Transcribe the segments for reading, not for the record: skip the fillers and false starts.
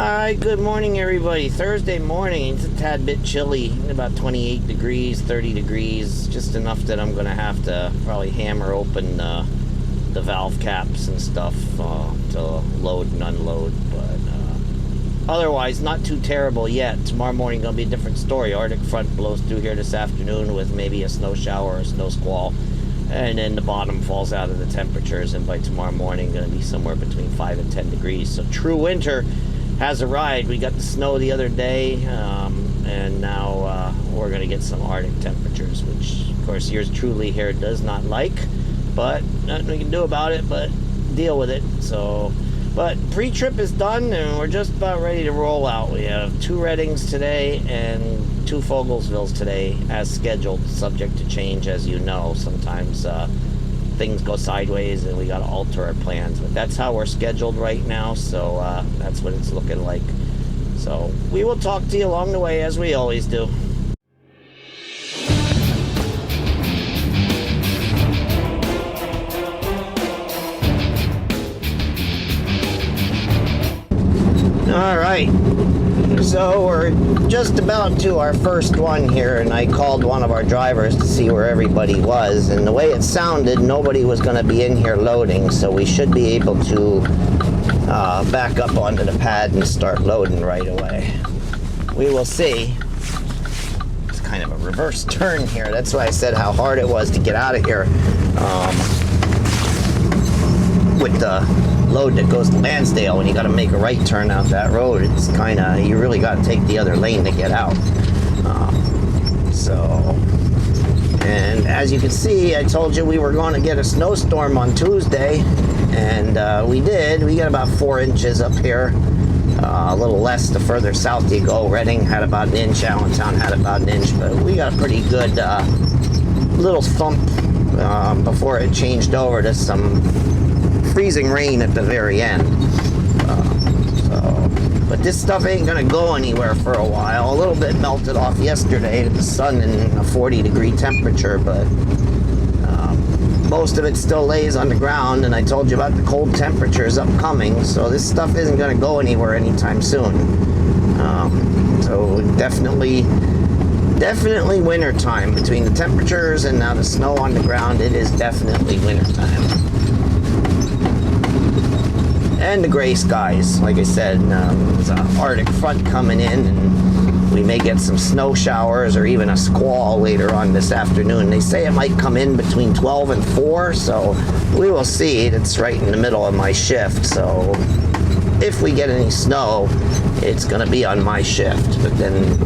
Alright, good morning everybody. Thursday morning, it's a tad bit chilly, about 28 degrees, 30 degrees, just enough that I'm going to have to probably hammer open the valve caps and stuff to load and unload, but otherwise not too terrible yet. Tomorrow morning going to be a different story. Arctic front blows through here this afternoon with maybe a snow shower or a snow squall, and then the bottom falls out of the temperatures, and by tomorrow morning going to be somewhere between 5 and 10 degrees. So true winter has arrived. We got the snow the other day, and now we're going to get some Arctic temperatures, which of course yours truly here does not like, but nothing we can do about it but deal with it. So, but pre-trip is done and we're just about ready to roll out. We have 2 Reddings today and 2 Fogelsvilles today as scheduled, subject to change, as you know. Sometimes things go sideways and we got to alter our plans, but that's how we're scheduled right now. So that's what it's looking like. So we will talk to you along the way, as we always do. All right, so we're just about to our first one here, and I called one of our drivers to see where everybody was, and the way it sounded, nobody was going to be in here loading, so we should be able to back up onto the pad and start loading right away. We will see. It's kind of a reverse turn here. That's why I said how hard it was to get out of here with the load that goes to Lansdale. When you got to make a right turn out that road, it's kind of, you really got to take the other lane to get out. And as you can see, I told you we were going to get a snowstorm on Tuesday, and we did. We got about 4 inches up here, a little less the further south you go. Redding had about an inch, Allentown had about an inch, but we got a pretty good little thump before it changed over to some freezing rain at the very end. But this stuff ain't gonna go anywhere for a while. A little bit melted off yesterday to the sun in a 40-degree temperature, but most of it still lays on the ground, and I told you about the cold temperatures upcoming, so this stuff isn't gonna go anywhere anytime soon. So definitely winter time. Between the temperatures and now the snow on the ground, it is definitely winter time. And the gray skies, like I said, there's an Arctic front coming in, and we may get some snow showers or even a squall later on this afternoon. They say it might come in between 12 and 4, so we will see. It's right in the middle of my shift, so if we get any snow, it's going to be on my shift. But then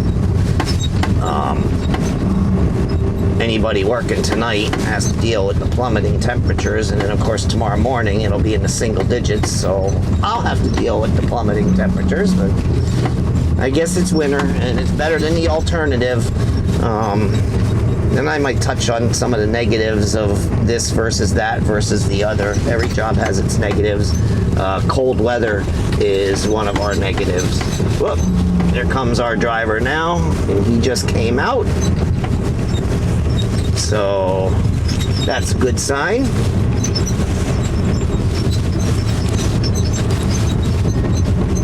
anybody working tonight has to deal with the plummeting temperatures, and then of course tomorrow morning it'll be in the single digits, so I'll have to deal with the plummeting temperatures. But I guess it's winter and it's better than the alternative. And I might touch on some of the negatives of this versus that versus the other. Every job has its negatives. Cold weather is one of our negatives. Whoop, there comes our driver now, and he just came out. So that's a good sign.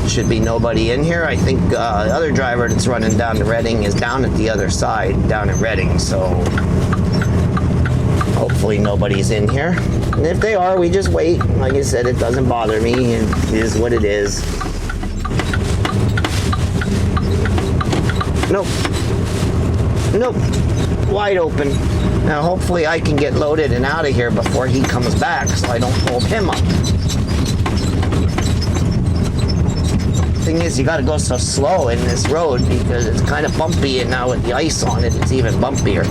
Should be nobody in here. I think the other driver that's running down to Redding is down at the other side, down at Redding. So hopefully nobody's in here. And if they are, we just wait. Like I said, it doesn't bother me. It is what it is. Nope. Nope. Wide open. Now hopefully I can get loaded and out of here before he comes back, so I don't hold him up. Thing is, you gotta go so slow in this road because it's kind of bumpy, and now with the ice on it, it's even bumpier.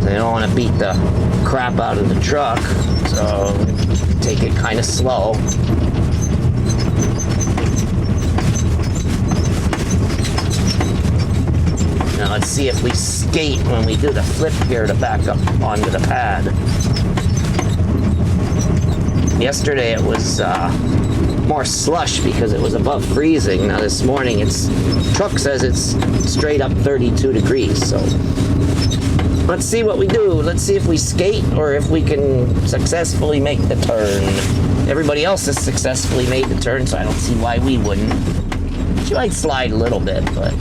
So I don't want to beat the crap out of the truck, so take it kind of slow. Now let's see if we skate when we do the flip here to back up onto the pad. Yesterday it was more slush because it was above freezing. Now this morning truck says it's straight up 32 degrees. So let's see what we do. Let's see if we skate or if we can successfully make the turn. Everybody else has successfully made the turn, so I don't see why we wouldn't. She might slide a little bit, but...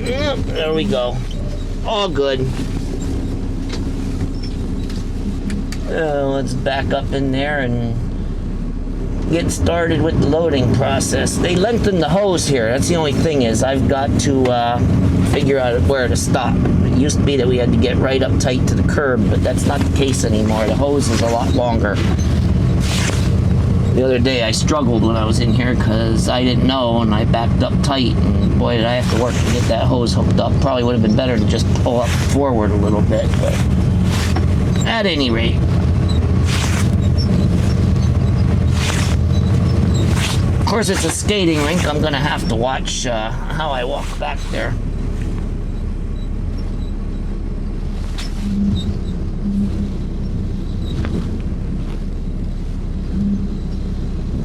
Yep, there we go. All good. Let's back up in there and get started with the loading process. They lengthened the hose here. That's the only thing, is I've got to figure out where to stop. It used to be that we had to get right up tight to the curb, but that's not the case anymore. The hose is a lot longer. The other day I struggled when I was in here because I didn't know, and I backed up tight, and boy did I have to work to get that hose hooked up. Probably would have been better to just pull up forward a little bit, but at any rate. Of course, it's a skating rink. I'm gonna have to watch how I walk back there.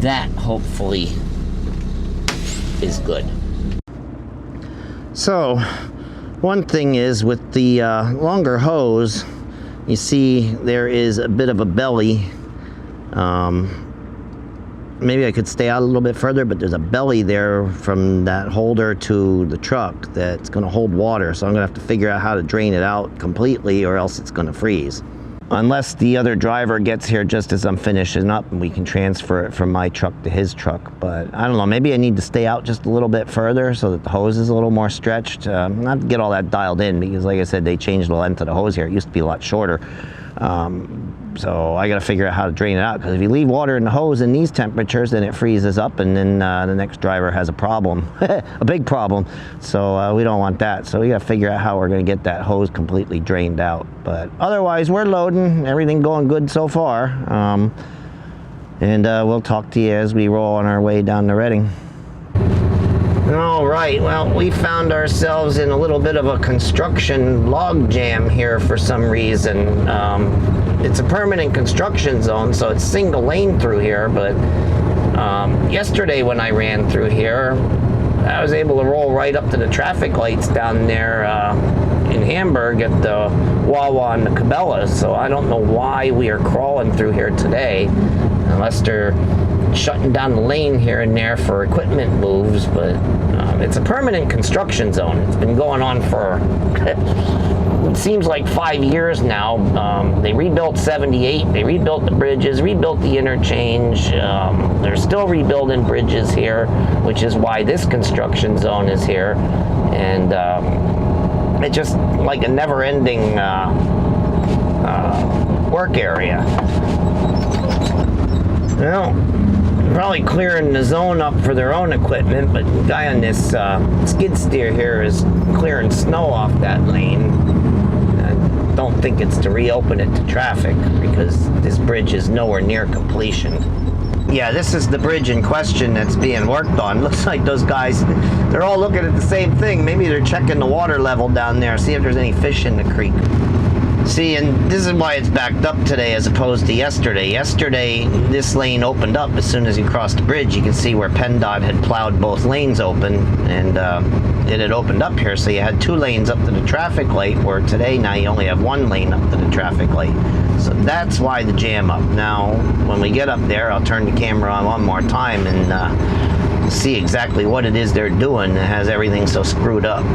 That hopefully is good. So, one thing is with the longer hose, you see there is a bit of a belly. Maybe I could stay out a little bit further, but there's a belly there from that holder to the truck that's going to hold water. So I'm going to have to figure out how to drain it out completely, or else it's going to freeze. Unless the other driver gets here just as I'm finishing up and we can transfer it from my truck to his truck. But I don't know, maybe I need to stay out just a little bit further so that the hose is a little more stretched. Not to get all that dialed in, because like I said, they changed the length of the hose here. It used to be a lot shorter. So I got to figure out how to drain it out, because if you leave water in the hose in these temperatures, then it freezes up, and then the next driver has a problem, a big problem. So we don't want that. So we got to figure out how we're going to get that hose completely drained out. But otherwise, we're loading. Everything going good so far. And we'll talk to you as we roll on our way down to Reading. All right, well, we found ourselves in a little bit of a construction log jam here for some reason. It's a permanent construction zone, so it's single lane through here, but yesterday when I ran through here, I was able to roll right up to the traffic lights down there in Hamburg at the Wawa and the Cabela's, so I don't know why we are crawling through here today, unless they're shutting down the lane here and there for equipment moves. But it's a permanent construction zone. It's been going on for it seems like 5 years now. They rebuilt 78, they rebuilt the bridges, rebuilt the interchange. They're still rebuilding bridges here, which is why this construction zone is here. And it's just like a never-ending work area. Well, probably clearing the zone up for their own equipment, but the guy on this skid steer here is clearing snow off that lane. I don't think it's to reopen it to traffic, because this bridge is nowhere near completion. Yeah, this is the bridge in question that's being worked on. Looks like those guys, they're all looking at the same thing. Maybe they're checking the water level down there, see if there's any fish in the creek. See, and this is why it's backed up today as opposed to yesterday. Yesterday, this lane opened up as soon as you crossed the bridge. You can see where PennDOT had plowed both lanes open, and it had opened up here, so you had 2 lanes up to the traffic light, where today now you only have 1 lane up to the traffic light. So that's why the jam up. Now, when we get up there, I'll turn the camera on one more time and see exactly what it is they're doing that has everything so screwed up.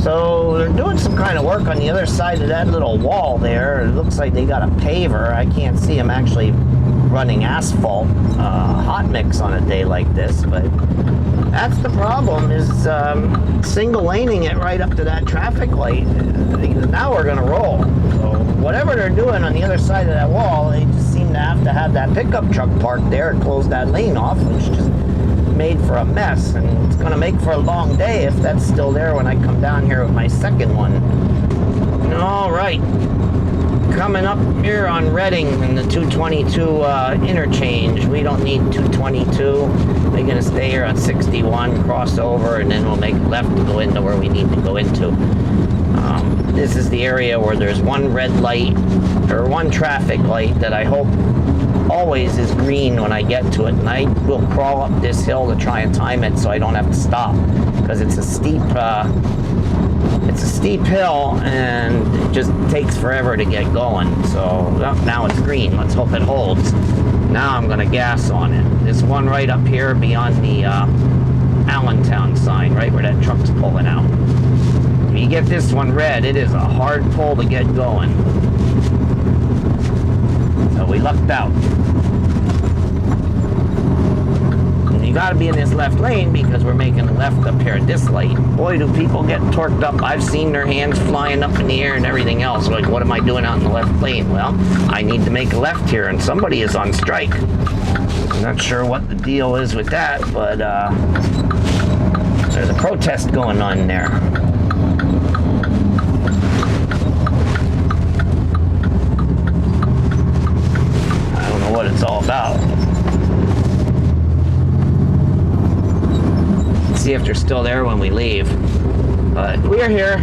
So they're doing some kind of work on the other side of that little wall there. It looks like they got a paver. I can't see them actually running asphalt, hot mix on a day like this, but that's the problem, is single laning it right up to that traffic light. Now we're gonna roll. So whatever they're doing on the other side of that wall, they just seem to have that pickup truck parked there and close that lane off, which just made for a mess, and it's going to make for a long day if that's still there when I come down here with my second one. All right, coming up here on Reading in the 222 interchange. We don't need 222. We're going to stay here on 61, cross over, and then we'll make a left to go into where we need to go into. This is the area where there's one red light, or one traffic light, that I hope always is green when I get to it, and I will crawl up this hill to try and time it so I don't have to stop, because it's a steep hill and it just takes forever to get going. So now it's green. Let's hope it holds. Now I'm gonna gas on it. This one right up here beyond the Allentown sign, right where that truck's pulling out. If you get this one red, it is a hard pull to get going. So we lucked out. And you gotta be in this left lane because we're making a left up here at this light. Boy, do people get torqued up. I've seen their hands flying up in the air and everything else. Like, what am I doing out in the left lane? Well, I need to make a left here, and somebody is on strike. I'm not sure what the deal is with that, but there's a protest going on there. I don't know what it's all about. Let's see if they're still there when we leave. But we're here.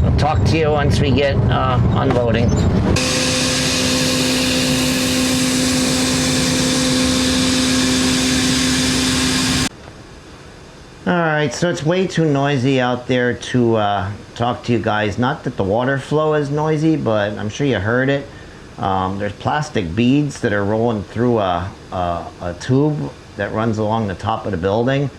I'll talk to you once we get unloading. Alright, so it's way too noisy out there to talk to you guys. Not that the water flow is noisy, but I'm sure you heard it. There's plastic beads that are rolling through a tube that runs along the top of the building,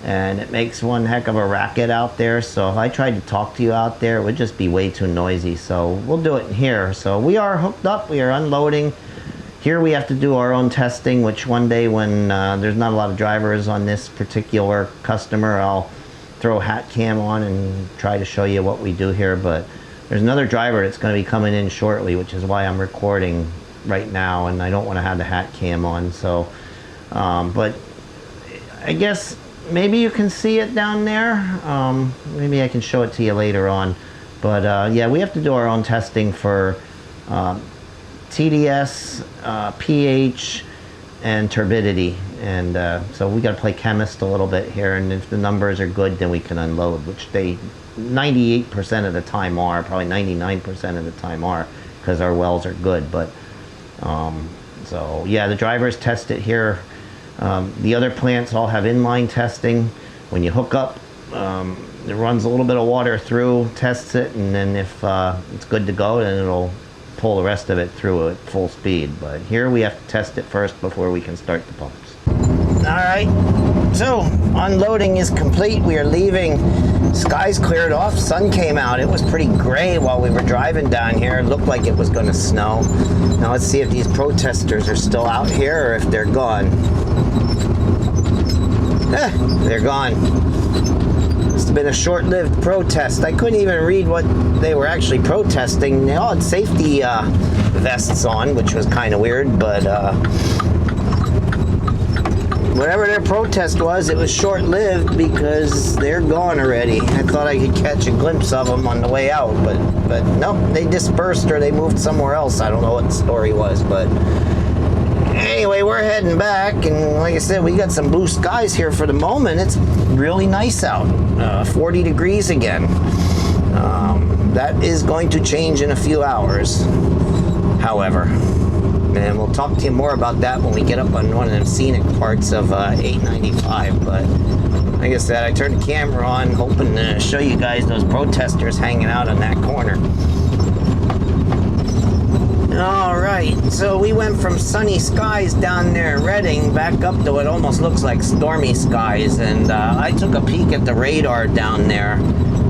and it makes one heck of a racket out there. So if I tried to talk to you out there, it would just be way too noisy. So we'll do it in here. So we are hooked up, we are unloading. Here we have to do our own testing, which one day when there's not a lot of drivers on this particular customer, I'll throw a hat cam on and try to show you what we do here. But there's another driver that's going to be coming in shortly, which is why I'm recording right now, and I don't want to have the hat cam on. So, but I guess maybe you can see it down there. Maybe I can show it to you later on. But yeah, we have to do our own testing for TDS, pH, and turbidity, and so we got to play chemist a little bit here, and if the numbers are good, then we can unload, which they 98% of the time are, probably 99% of the time are, because our wells are good. But so yeah, the drivers test it here. The other plants all have inline testing. When you hook up, it runs a little bit of water through, tests it, and then if it's good to go, then it'll pull the rest of it through at full speed. But here we have to test it first before we can start the pumps. Alright, so unloading is complete. We are leaving. Skies cleared off, sun came out. It was pretty gray while we were driving down here. It looked like it was going to snow. Now let's see if these protesters are still out here or if they're gone. They're gone. It's been a short-lived protest. I couldn't even read what they were actually protesting. They all had safety vests on, which was kind of weird, but whatever their protest was, it was short-lived because they're gone already. I thought I could catch a glimpse of them on the way out, but nope, they dispersed or they moved somewhere else. I don't know what the story was, but anyway, we're heading back, and like I said, we got some blue skies here for the moment. It's really nice out, 40 degrees again. That is going to change in a few hours, however, and we'll talk to you more about that when we get up on one of the scenic parts of 895. But like I said, I turned the camera on hoping to show you guys those protesters hanging out on that corner. Alright, so we went from sunny skies down there in Redding back up to what almost looks like stormy skies, and I took a peek at the radar down there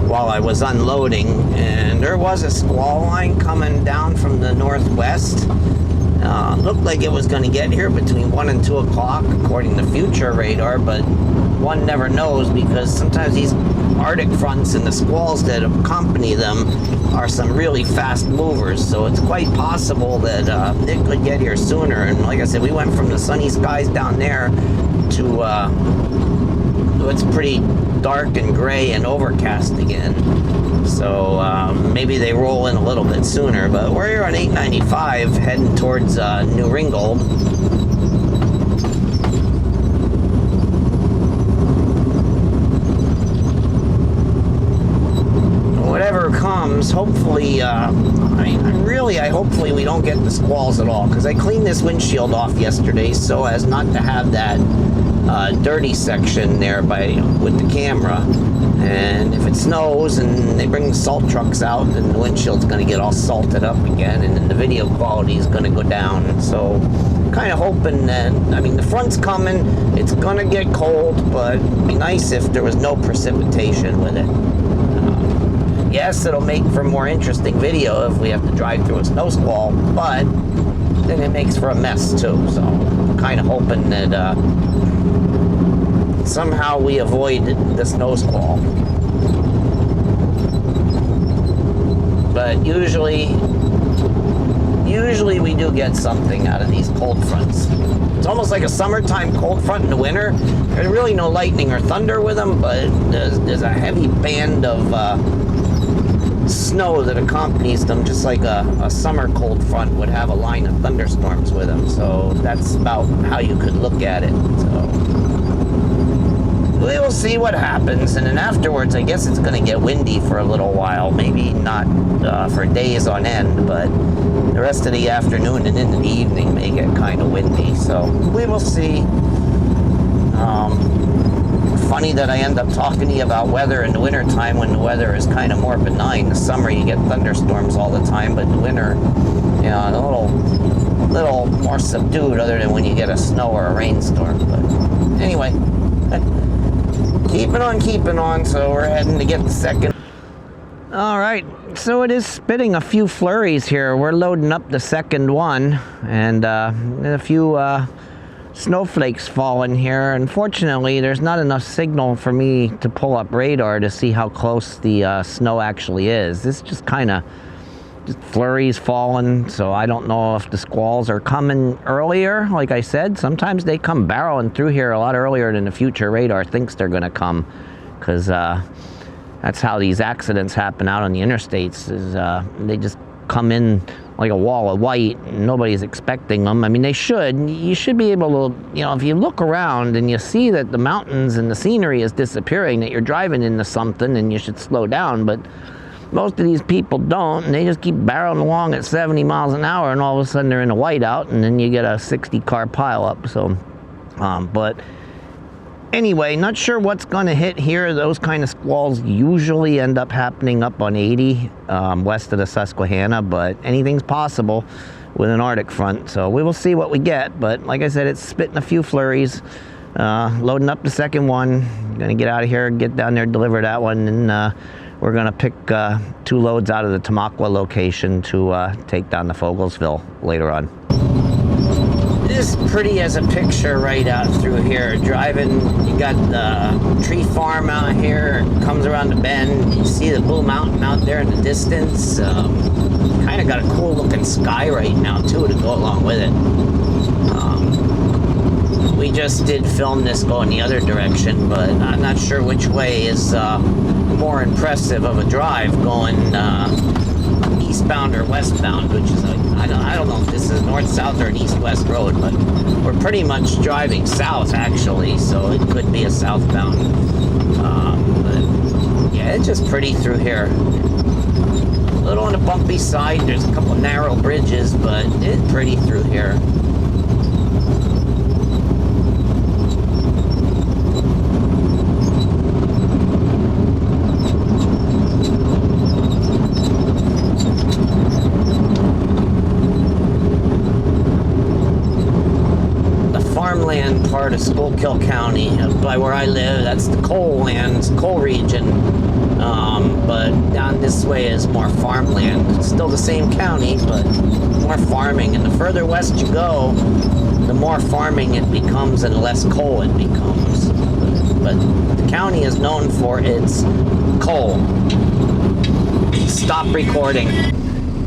while I was unloading, and there was a squall line coming down from the northwest. Looked like it was going to get here between 1 and 2 o'clock according to future radar, but one never knows, because sometimes these Arctic fronts and the squalls that accompany them are some really fast movers, so it's quite possible that it could get here sooner. And like I said, we went from the sunny skies down there to it's pretty dark and gray and overcast again, so maybe they roll in a little bit sooner. But we're here on 895 heading towards New Ringgold. Whatever comes, squalls. Hopefully, hopefully we don't get the squalls at all, because I cleaned this windshield off yesterday so as not to have that dirty section there with the camera. And if it snows and they bring the salt trucks out, then the windshield's going to get all salted up again, and then the video quality is going to go down. So kind of hoping that, the front's coming, it's going to get cold, but it'd be nice if there was no precipitation with it. Yes, it'll make for more interesting video if we have to drive through a snow squall, but then it makes for a mess too. So I'm kind of hoping that somehow we avoid the snow squall. But usually we do get something out of these cold fronts. It's almost like a summertime cold front in the winter. There's really no lightning or thunder with them, but there's a heavy band of snow that accompanies them, just like a summer cold front would have a line of thunderstorms with them. So that's about how you could look at it. So we will see what happens, and then afterwards I guess it's going to get windy for a little while. Maybe not for days on end, but the rest of the afternoon and into the evening may get kind of windy. So we will see. Funny that I end up talking to you about weather in the wintertime when the weather is kind of more benign. The summer you get thunderstorms all the time, but in the winter, a little more subdued, other than when you get a snow or a rainstorm. But anyway, keeping on, so we're heading to get the second. All right, so it is spitting a few flurries here. We're loading up the second one, and a few snowflakes falling here. Unfortunately, there's not enough signal for me to pull up radar to see how close the snow actually is. This just kind of just flurries falling, so I don't know if the squalls are coming earlier. Like I said, sometimes they come barreling through here a lot earlier than the future radar thinks they're going to come, because that's how these accidents happen out on the interstates, is they just come in like a wall of white, and nobody's expecting them. You should be able to, if you look around and you see that the mountains and the scenery is disappearing, that you're driving into something and you should slow down. But most of these people don't, and they just keep barreling along at 70 miles an hour, and all of a sudden they're in a whiteout, and then you get a 60-car pileup. So, but anyway, not sure what's going to hit here. Those kind of squalls usually end up happening up on 80 west of the Susquehanna, but anything's possible with an Arctic front. So we will see what we get. But like I said, it's spitting a few flurries. Loading up the second one. Going to get out of here, get down there, deliver that one, and we're going to pick 2 loads out of the Tamaqua location to take down to Fogelsville later on. It is pretty as a picture right out through here. Driving, you got the tree farm out here, comes around the bend, you see the Blue Mountain out there in the distance. Kind of got a cool looking sky right now too to go along with it. We just did film this going the other direction, but I'm not sure which way is more impressive of a drive, going eastbound or westbound, which is like, I don't know if this is north-south or an east-west road, but we're pretty much driving south actually, so it could be a southbound. But yeah, it's just pretty through here. A little on the bumpy side, there's a couple narrow bridges, but it's pretty through here. Farmland part of Schuylkill County, by where I live, that's the coal lands, coal region, but down this way is more farmland. It's still the same county, but more farming, and the further west you go, the more farming it becomes and less coal it becomes. But the county is known for its coal. Stop recording.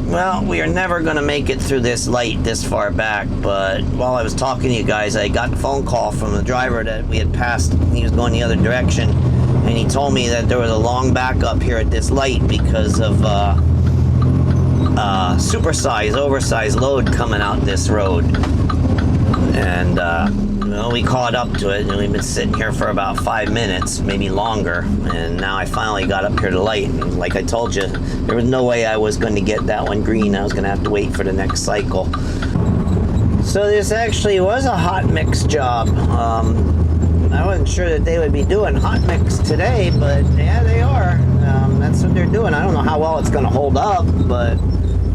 Well, we are never going to make it through this light this far back, but while I was talking to you guys, I got a phone call from the driver that we had passed. He was going the other direction, and he told me that there was a long backup here at this light because of oversized load coming out this road. And Well, we caught up to it, and we've been sitting here for about 5 minutes, maybe longer, and now I finally got up here to light. And like I told you, there was no way I was going to get that one green. I was going to have to wait for the next cycle. So this actually was a hot mix job. I wasn't sure that they would be doing hot mix today, but yeah, they are. That's what they're doing. I don't know how well it's going to hold up, but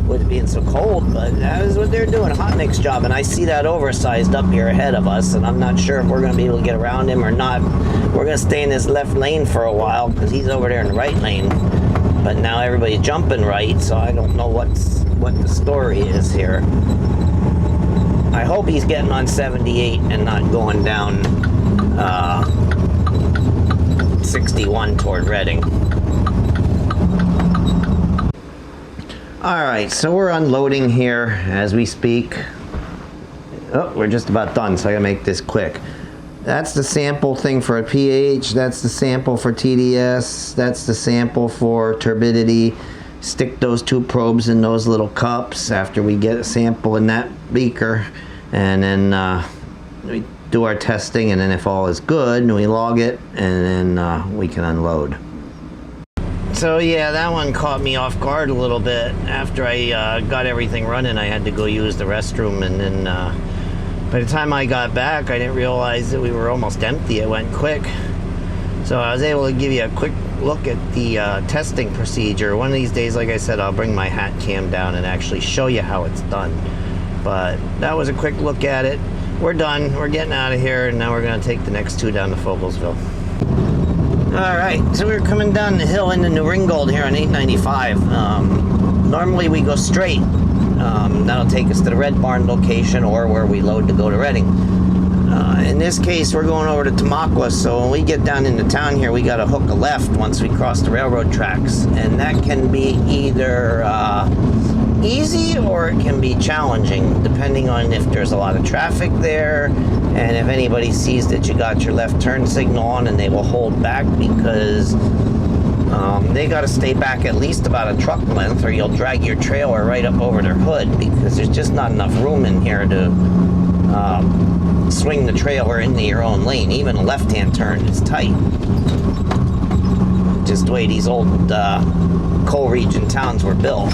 with it being so cold, but that is what they're doing, a hot mix job. And I see that Oversized up here ahead of us, and I'm not sure if we're going to be able to get around him or not. We're going to stay in this left lane for a while because he's over there in the right lane, but now everybody's jumping right, so I don't know what the story is here. I hope he's getting on 78 and not going down 61 toward Reading. Alright, so we're unloading here as we speak. Oh, we're just about done, so I gotta make this quick. That's the sample thing for a pH, that's the sample for TDS, that's the sample for turbidity. Stick those two probes in those little cups after we get a sample in that beaker, and then we do our testing, and then if all is good, we log it, and then we can unload. So yeah, that one caught me off guard a little bit. After I got everything running, I had to go use the restroom, and then by the time I got back, I didn't realize that we were almost empty. It went quick. So I was able to give you a quick look at the testing procedure. One of these days, like I said, I'll bring my hat cam down and actually show you how it's done. But that was a quick look at it. We're done. We're getting out of here, and now we're going to take the next two down to Fogelsville. Alright, so we're coming down the hill into New Ringgold here on 895. Normally we go straight. That'll take us to the Red Barn location or where we load to go to Reading. In this case, we're going over to Tamaqua, so when we get down into town here, we got to hook a left once we cross the railroad tracks. And that can be either easy or it can be challenging, depending on if there's a lot of traffic there, and if anybody sees that you got your left turn signal on, and they will hold back because they got to stay back at least about a truck length, or you'll drag your trailer right up over their hood, because there's just not enough room in here to swing the trailer into your own lane. Even a left-hand turn is tight. Just the way these old coal region towns were built.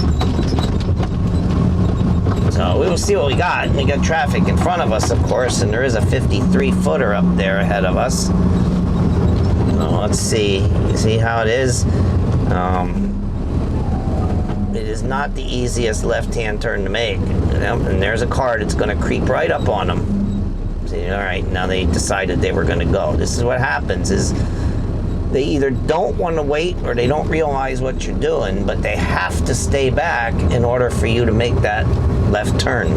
So we will see what we got. We got traffic in front of us, of course, and there is a 53-footer up there ahead of us. So let's see. You see how it is? It is not the easiest left-hand turn to make. And there's a car that's going to creep right up on them. See, all right, now they decided they were going to go. This is what happens is they either don't want to wait or they don't realize what you're doing, but they have to stay back in order for you to make that left turn.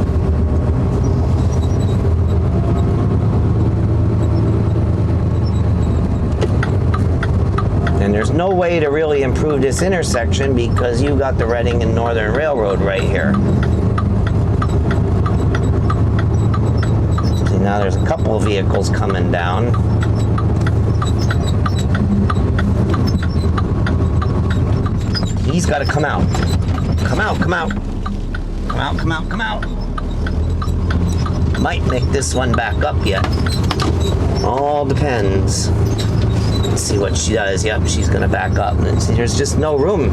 And there's no way to really improve this intersection because you got the Reading and Northern Railroad right here. See, now there's a couple of vehicles coming down. He's got to come out. Come out, come out. Come out, come out, come out. Might make this one back up yet. All depends. Let's see what she does. Yep, she's going to back up. And see, there's just no room.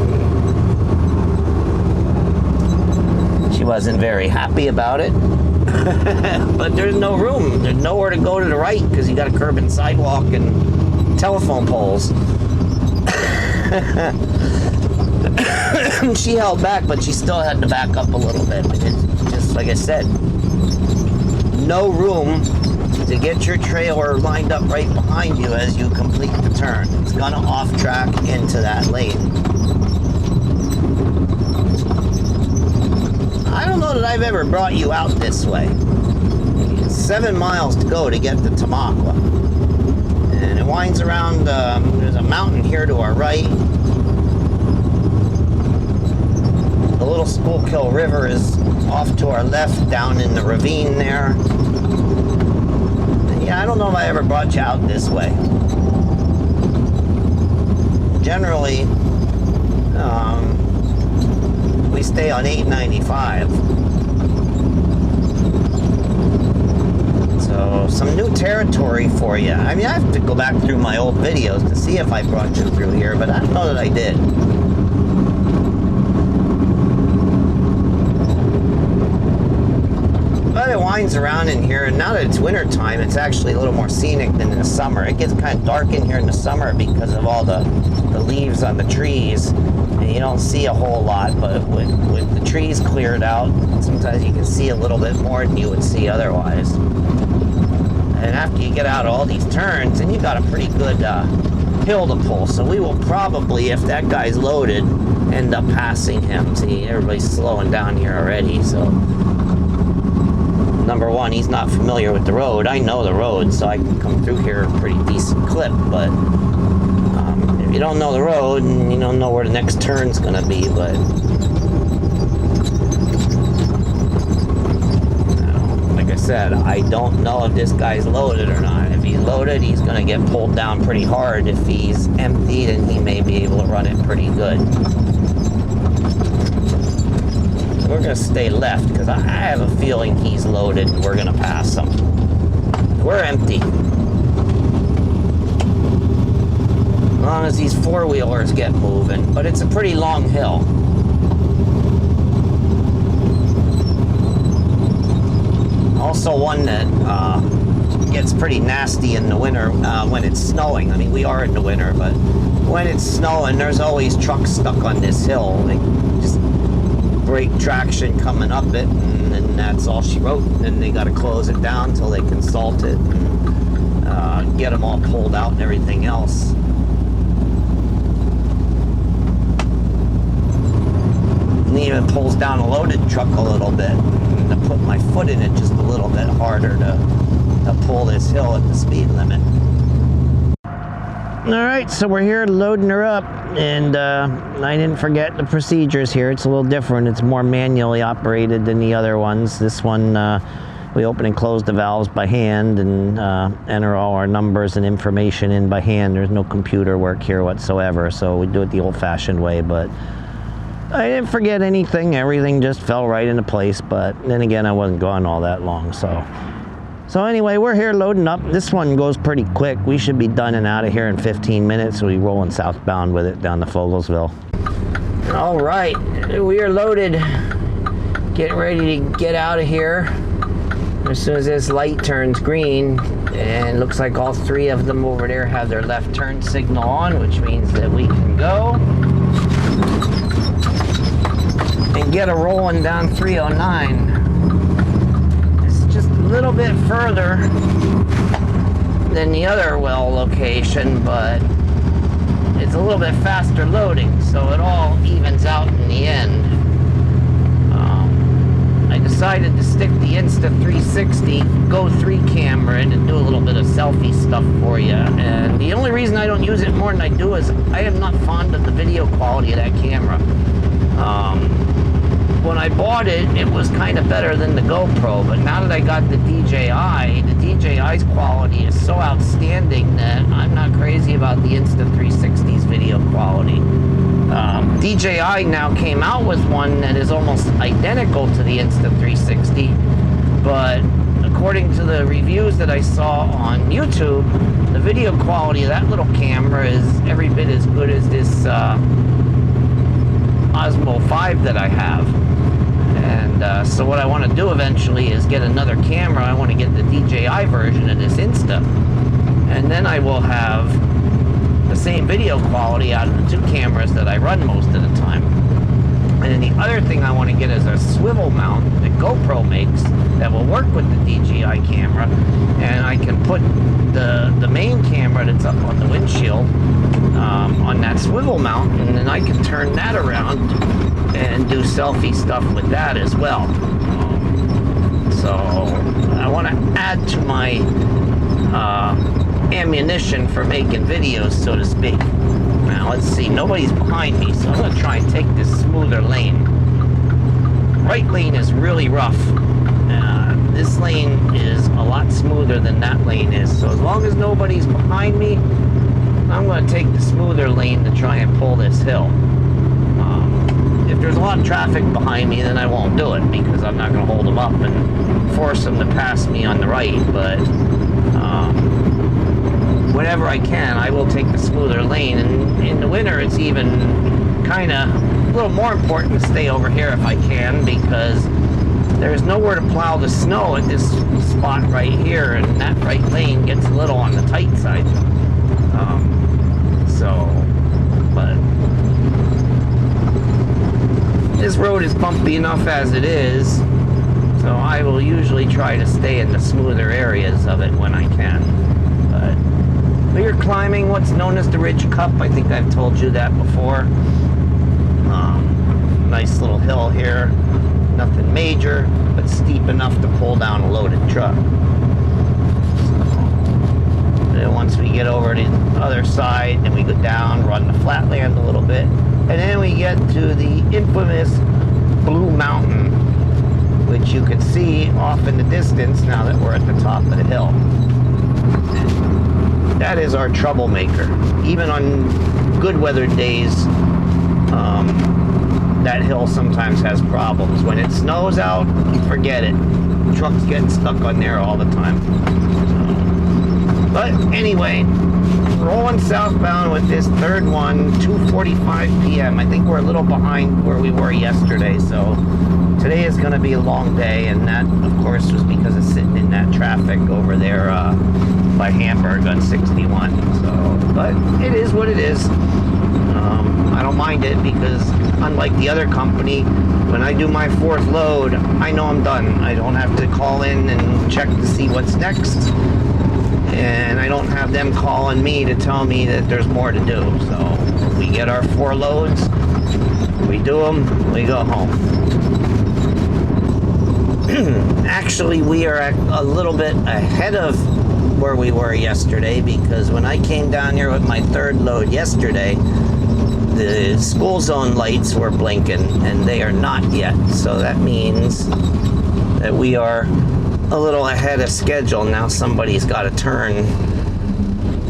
She wasn't very happy about it. But there's no room. There's nowhere to go to the right because you got a curb and sidewalk and telephone poles. She held back, but she still had to back up a little bit. It's just like I said, no room to get your trailer lined up right behind you as you complete the turn. It's gonna off track into that lane. I don't know that I've ever brought you out this way. It's 7 miles to go to get to Tamaqua. And it winds around, there's a mountain here to our right. The little Schuylkill River is off to our left down in the ravine there. And yeah, I don't know if I ever brought you out this way. Generally, we stay on 895. So some new territory for you. I mean, I have to go back through my old videos to see if I brought you through here, but I don't know that I did. But it winds around in here, and now that it's winter time, it's actually a little more scenic than in the summer. It gets kind of dark in here in the summer because of all the leaves on the trees, and you don't see a whole lot, but with the trees cleared out, sometimes you can see a little bit more than you would see otherwise. And after you get out of all these turns, then you got a pretty good hill to pull. So we will probably, if that guy's loaded, end up passing him. See, everybody's slowing down here already, so number one, he's not familiar with the road. I know the road, so I can come through here at a pretty decent clip, but if you don't know the road, and you don't know where the next turn's gonna be, but like I said, I don't know if this guy's loaded or not. If he's loaded, he's gonna get pulled down pretty hard. If he's empty, then he may be able to run it pretty good. We're gonna stay left because I have a feeling he's loaded and we're gonna pass him. We're empty. As long as these four-wheelers get moving, but it's a pretty long hill. Also one that gets pretty nasty in the winter when it's snowing. I mean, we are in the winter, but when it's snowing, there's always trucks stuck on this hill. They just brake traction coming up it, and that's all she wrote. And then they got to close it down until they can salt it and get them all pulled out and everything else. And even pulls down a loaded truck a little bit. And to put my foot in it just a little bit harder to pull this hill at the speed limit. All right, so we're here loading her up, and I didn't forget the procedures here. It's a little different. It's more manually operated than the other ones. This one, we open and close the valves by hand and enter all our numbers and information in by hand. There's no computer work here whatsoever, so we do it the old-fashioned way, but I didn't forget anything. Everything just fell right into place, but then again, I wasn't gone all that long, so anyway, we're here loading up. This one goes pretty quick. We should be done and out of here in 15 minutes. We'll be rolling southbound with it down to Fogelsville. All right, we are loaded. Getting ready to get out of here as soon as this light turns green. And looks like all three of them over there have their left turn signal on, which means that we can go and get a rolling down 309. A little bit further than the other well location, but it's a little bit faster loading, so it all evens out in the end. I decided to stick the Insta360 Go 3 camera in and do a little bit of selfie stuff for you, and the only reason I don't use it more than I do is I am not fond of the video quality of that camera. When I bought it, it was kind of better than the GoPro, but now that I got the DJI's quality is so outstanding that I'm not crazy about the Insta360's video quality. DJI now came out with one that is almost identical to the Insta360, but according to the reviews that I saw on YouTube, the video quality of that little camera is every bit as good as this Osmo 5 that I have. And so what I want to do eventually is get another camera. I want to get the DJI version of this Insta, and then I will have the same video quality out of the two cameras that I run most of the time. And then the other thing I want to get is a swivel mount that GoPro makes that will work with the DJI camera, and I can put the main camera that's up on the windshield on that swivel mount, and then I can turn that around and do selfie stuff with that as well. So I want to add to my ammunition for making videos, so to speak. Now let's see, nobody's behind me, so I'm going to try and take this smoother lane. Right lane is really rough. This lane is a lot smoother than that lane is, so as long as nobody's behind me, I'm going to take the smoother lane to try and pull this hill. If there's a lot of traffic behind me, then I won't do it, because I'm not going to hold them up and force them to pass me on the right. But Whenever I can, I will take the smoother lane, and in the winter it's even kind of a little more important to stay over here if I can, because there's nowhere to plow the snow at this spot right here, and that right lane gets a little on the tight side. But this road is bumpy enough as it is, so I will usually try to stay in the smoother areas of it when I can. But we're climbing what's known as the Ridge Cup. I think I've told you that before. Nice little hill here. Nothing major, but steep enough to pull down a loaded truck. And once we get over to the other side, then we go down, run the flatland a little bit, and then we get to the infamous Blue Mountain, which you can see off in the distance now that we're at the top of the hill. That is our troublemaker. Even on good weather days, that hill sometimes has problems. When it snows out, forget it. Trucks get stuck on there all the time. But anyway, rolling southbound with this third one, 2:45 p.m. I think we're a little behind where we were yesterday, so today is going to be a long day, and that, of course, was because of sitting in that traffic over there by Hamburg on 61. So, but it is what it is. I don't mind it, because unlike the other company, when I do my fourth load, I know I'm done. I don't have to call in and check to see what's next, and I don't have them calling me to tell me that there's more to do. So we get our 4 loads, we do them, we go home. Actually, we are a little bit ahead of where we were yesterday, because when I came down here with my third load yesterday, the school zone lights were blinking, and they are not yet. So that means that we are a little ahead of schedule. Now somebody's got to turn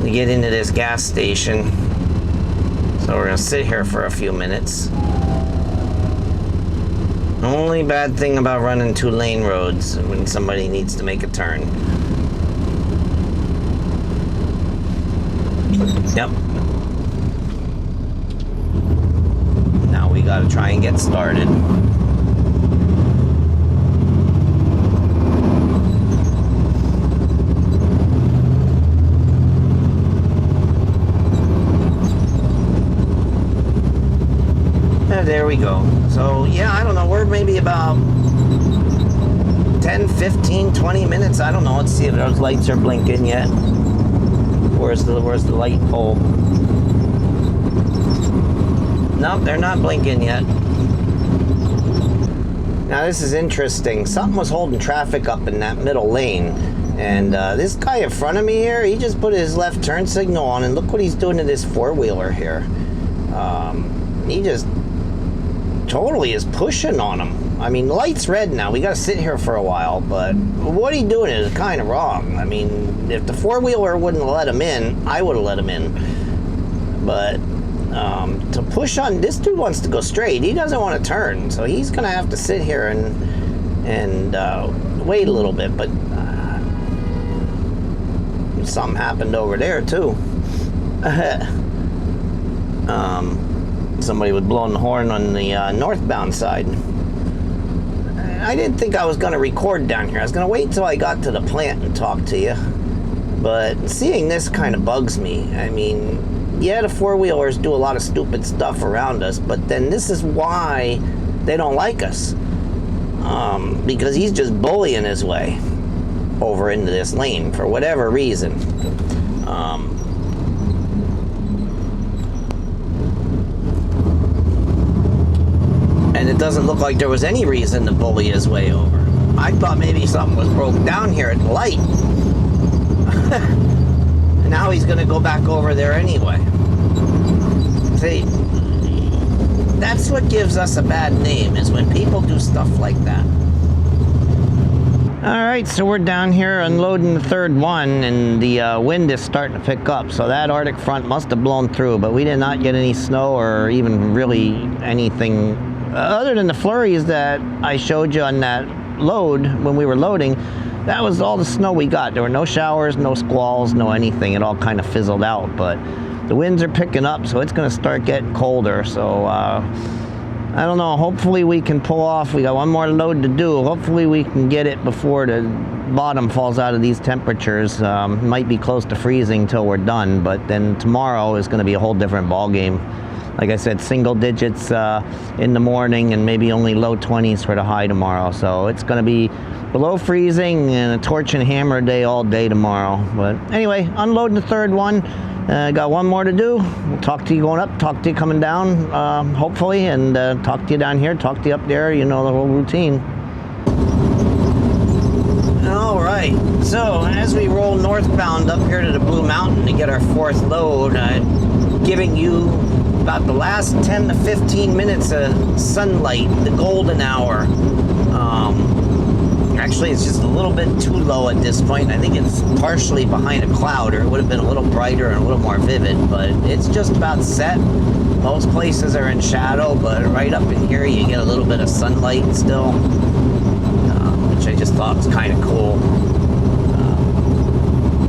to get into this gas station. So we're going to sit here for a few minutes. The only bad thing about running 2-lane roads when somebody needs to make a turn. Yep. Now we got to try and get started. There we go. So yeah, I don't know, we're maybe about 10, 15, 20 minutes. I don't know. Let's see if those lights are blinking yet. Where's the light pole? Nope, they're not blinking yet. Now this is interesting. Something was holding traffic up in that middle lane. And this guy in front of me here, he just put his left turn signal on, and look what he's doing to this four-wheeler here. He just totally is pushing on him. I mean, the light's red now. We got to sit here for a while, but what he's doing is kind of wrong. I mean, if the four-wheeler wouldn't let him in, I would have let him in. But to push on, this dude wants to go straight. He doesn't want to turn, so he's going to have to sit here and wait a little bit. But something happened over there, too. Somebody was blowing the horn on the northbound side. I didn't think I was going to record down here. I was going to wait till I got to the plant and talk to you. But seeing this kind of bugs me. I mean, yeah, the four-wheelers do a lot of stupid stuff around us, but then this is why they don't like us. Because he's just bullying his way over into this lane for whatever reason. And it doesn't look like there was any reason to bully his way over. I thought maybe something was broke down here at the light. And now he's going to go back over there anyway. See, that's what gives us a bad name, is when people do stuff like that. Alright, so we're down here unloading the third one, and the wind is starting to pick up, so that Arctic front must have blown through, but we did not get any snow or even really anything other than the flurries that I showed you on that load when we were loading. that was all the snow we got. There were no showers, no squalls, no anything. It all kind of fizzled out, but the winds are picking up, so it's going to start getting colder. So I don't know. Hopefully we can pull off. We got one more load to do. Hopefully we can get it before the bottom falls out of these temperatures. Might be close to freezing till we're done, but then tomorrow is going to be a whole different ball game. Like I said, single digits in the morning and maybe only low 20s for the high tomorrow. So it's going to be below freezing and a torch and hammer day all day tomorrow. But anyway, unloading the third one. Got one more to do. We'll talk to you going up, talk to you coming down, hopefully, and talk to you down here, talk to you up there. You know the whole routine. All right, so as we roll northbound up here to the Blue Mountain to get our fourth load, I'm giving you about the last 10 to 15 minutes of sunlight, the golden hour. Actually, it's just a little bit too low at this point. I think it's partially behind a cloud, or it would have been a little brighter and a little more vivid, but it's just about set. Most places are in shadow, but right up in here you get a little bit of sunlight still, which I just thought was kind of cool.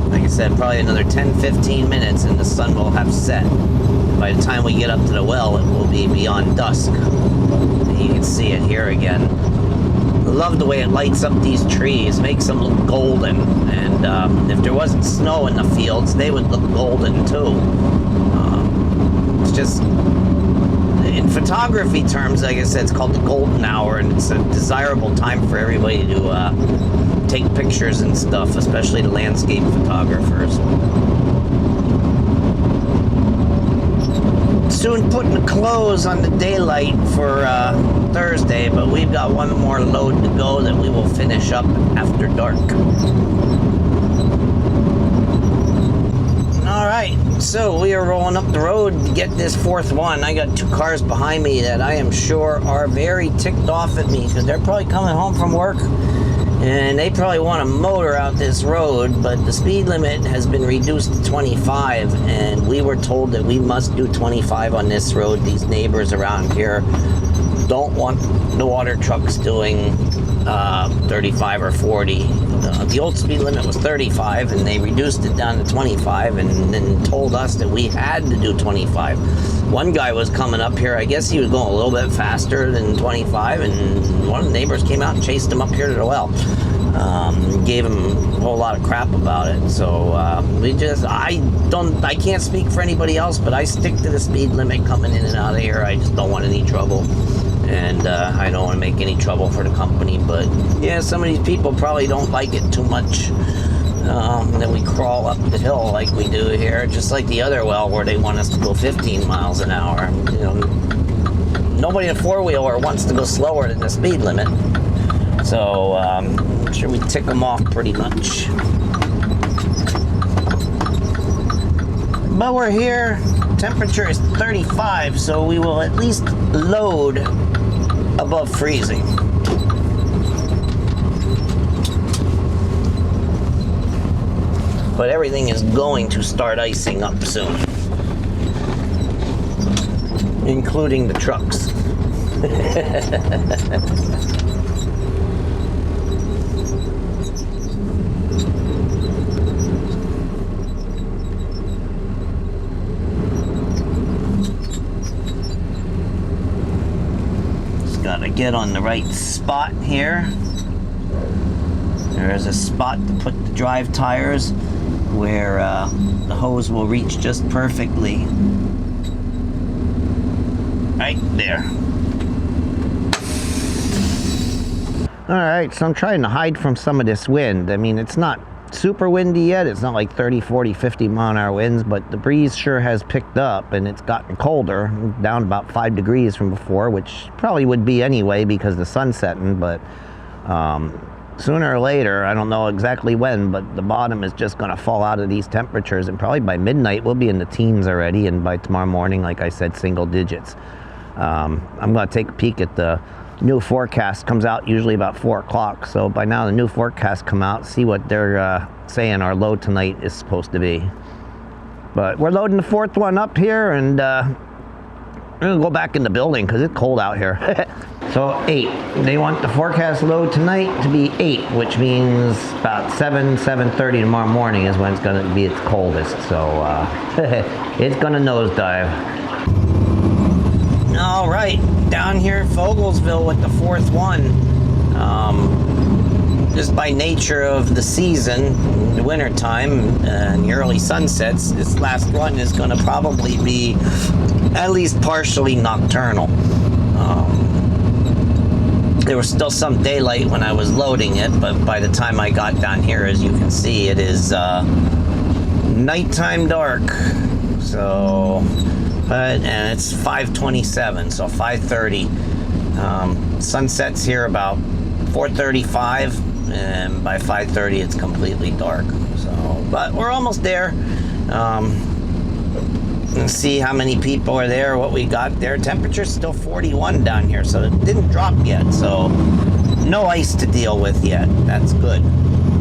Like I said, probably another 10-15 minutes and the sun will have set. By the time we get up to the well, it will be beyond dusk. And you can see it here again. I love the way it lights up these trees, makes them look golden. And if there wasn't snow in the fields, they would look golden too. It's just, in photography terms, like I said, it's called the golden hour, and it's a desirable time for everybody to take pictures and stuff, especially the landscape photographers. Soon putting the close on the daylight for Thursday, but we've got one more load to go that we will finish up after dark. All right, so we are rolling up the road to get this fourth one. I got two cars behind me that I am sure are very ticked off at me because they're probably coming home from work and they probably want to motor out this road, but the speed limit has been reduced to 25, and we were told that we must do 25 on this road. These neighbors around here don't want the water trucks doing 35 or 40. The old speed limit was 35, and they reduced it down to 25, and then told us that we had to do 25. One guy was coming up here. I guess he was going a little bit faster than 25, and one of the neighbors came out and chased him up here to the well. Gave him a whole lot of crap about it. So I can't speak for anybody else, but I stick to the speed limit coming in and out of here. I just don't want any trouble. And I don't want to make any trouble for the company, but yeah, some of these people probably don't like it too much that we crawl up the hill like we do here, just like the other well where they want us to go 15 miles an hour. You know, nobody in a four-wheeler wants to go slower than the speed limit, so I'm sure we tick them off pretty much. But we're here. Temperature is 35, so we will at least load above freezing. But everything is going to start icing up soon, including the trucks. Gotta get on the right spot here. There is a spot to put the drive tires where the hose will reach just perfectly. Right there. Alright, so I'm trying to hide from some of this wind. I mean, it's not super windy yet. It's not like 30, 40, 50 mile an hour winds, but the breeze sure has picked up and it's gotten colder, down about 5 degrees from before, which probably would be anyway because the sun's setting, but sooner or later, I don't know exactly when, but the bottom is just going to fall out of these temperatures, and probably by midnight we'll be in the teens already, and by tomorrow morning, like I said, single digits. I'm going to take a peek at the new forecast. Comes out usually about 4 o'clock, so by now the new forecast come out, see what they're saying our load tonight is supposed to be. But we're loading the fourth one up here, and we're gonna go back in the building because it's cold out here. So 8. They want the forecast low tonight to be 8, which means about 7:30 tomorrow morning is when it's going to be its coldest. So it's going to nosedive. All right, down here at Fogelsville with the 4th one. Just by nature of the season, the winter time and the early sunsets, this last one is going to probably be at least partially nocturnal. There was still some daylight when I was loading it, but by the time I got down here, as you can see, it is nighttime dark. So, and it's 5:27, so 5:30. Sunsets here about 4:35, and by 5:30 it's completely dark. So, but we're almost there. Let's see how many people are there, what we got there. Temperature's still 41 down here, so it didn't drop yet. So no ice to deal with yet. That's good.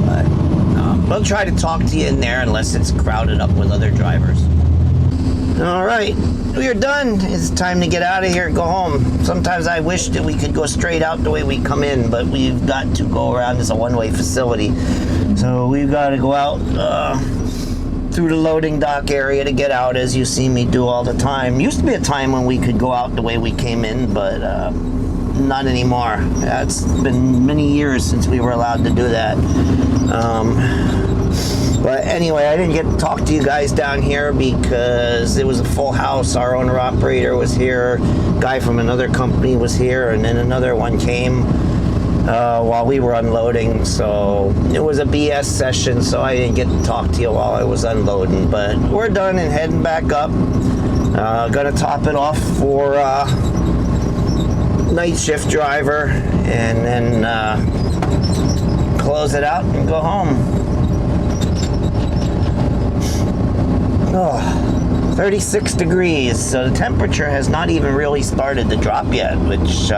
But we'll try to talk to you in there unless it's crowded up with other drivers. All right, we are done. It's time to get out of here and go home. Sometimes I wish that we could go straight out the way we come in, but we've got to go around. It's a one-way facility. So we've got to go out through the loading dock area to get out, as you see me do all the time. Used to be a time when we could go out the way we came in, but not anymore. It's been many years since we were allowed to do that. But anyway, I didn't get to talk to you guys down here because it was a full house. Our owner-operator was here, guy from another company was here, and then another one came while we were unloading. So it was a BS session, so I didn't get to talk to you while I was unloading. But we're done and heading back up. Gonna top it off for night shift driver, and then close it out and go home. Oh, 36 degrees, so the temperature has not even really started to drop yet, which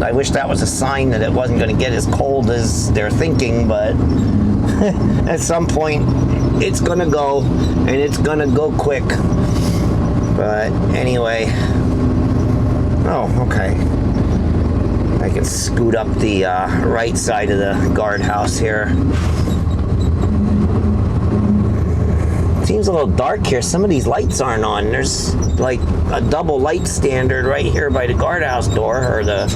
I wish that was a sign that it wasn't going to get as cold as they're thinking, but at some point it's going to go, and it's going to go quick. But anyway, oh, okay. I can scoot up the right side of the guardhouse here. Seems a little dark here. Some of these lights aren't on. There's like a double light standard right here by the guardhouse door, or the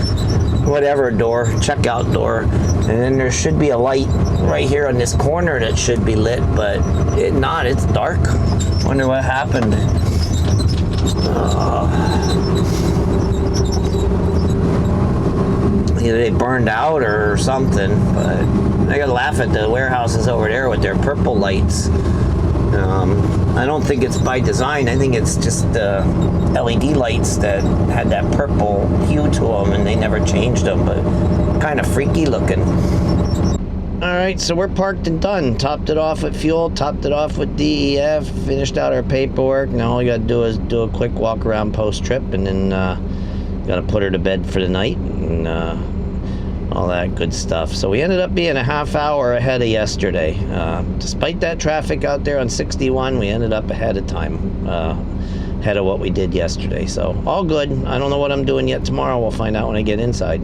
whatever door, checkout door. And then there should be a light right here on this corner that should be lit, but it's dark. Wonder what happened. Either they burned out or something, but I gotta laugh at the warehouses over there with their purple lights. I don't think it's by design. I think it's just the LED lights that had that purple hue to them, and they never changed them, but kind of freaky looking. All right, so we're parked and done. Topped it off with fuel, topped it off with DEF, finished out our paperwork. Now all we got to do is do a quick walk around post-trip, and then got to put her to bed for the night, and all that good stuff. So we ended up being a half hour ahead of yesterday. Despite that traffic out there on 61, we ended up ahead of time, ahead of what we did yesterday. So all good. I don't know what I'm doing yet tomorrow. We'll find out when I get inside.